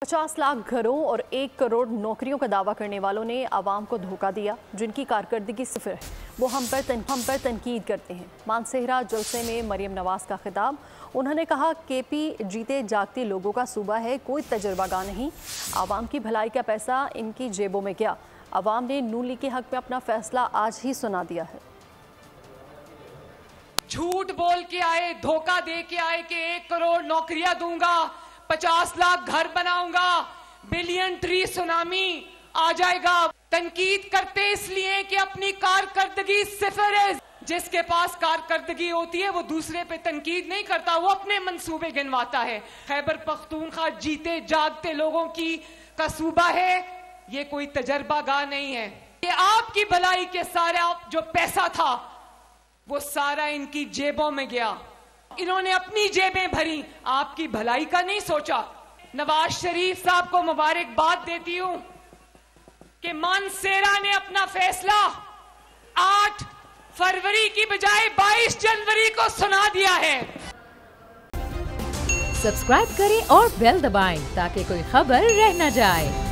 50 लाख घरों और 1 करोड़ नौकरियों का दावा करने वालों ने आवाम को धोखा दिया, जिनकी कारकर्दगी सिफर है। वो हम पर तनकीद करते हैं। मानसेहरा जलसे में मरियम नवाज का खिताब। उन्होंने कहा केपी जीते जागते लोगों का सूबा है, कोई तजर्बागाह नहीं। आवाम की भलाई का पैसा इनकी जेबों में गया। आवाम ने नून लीग के हक में अपना फैसला आज ही सुना दिया है। झूठ बोल के आए, धोखा दे के आए कि 1 करोड़ नौकरियां दूंगा, 50 लाख घर बनाऊंगा, बिलियन ट्री सुनामी आ जाएगा। तनकीद करते इसलिए कि अपनी कारकर्दगी सिफर है। जिसके पास कारकर्दगी होती है वो दूसरे पे तनकीद नहीं करता, वो अपने मंसूबे गिनवाता है। खैबर पख्तूनख्वा जीते जागते लोगों की का सूबा है, ये कोई तजर्बागाह नहीं है। ये आपकी भलाई के सारा जो पैसा था वो सारा इनकी जेबों में गया। इन्होंने अपनी जेबें भरी, आपकी भलाई का नहीं सोचा। नवाज शरीफ साहब को मुबारकबाद देती हूं कि मानसेरा ने अपना फैसला 8 फरवरी की बजाय 22 जनवरी को सुना दिया है। सब्सक्राइब करें और बेल दबाएं ताकि कोई खबर रह न जाए।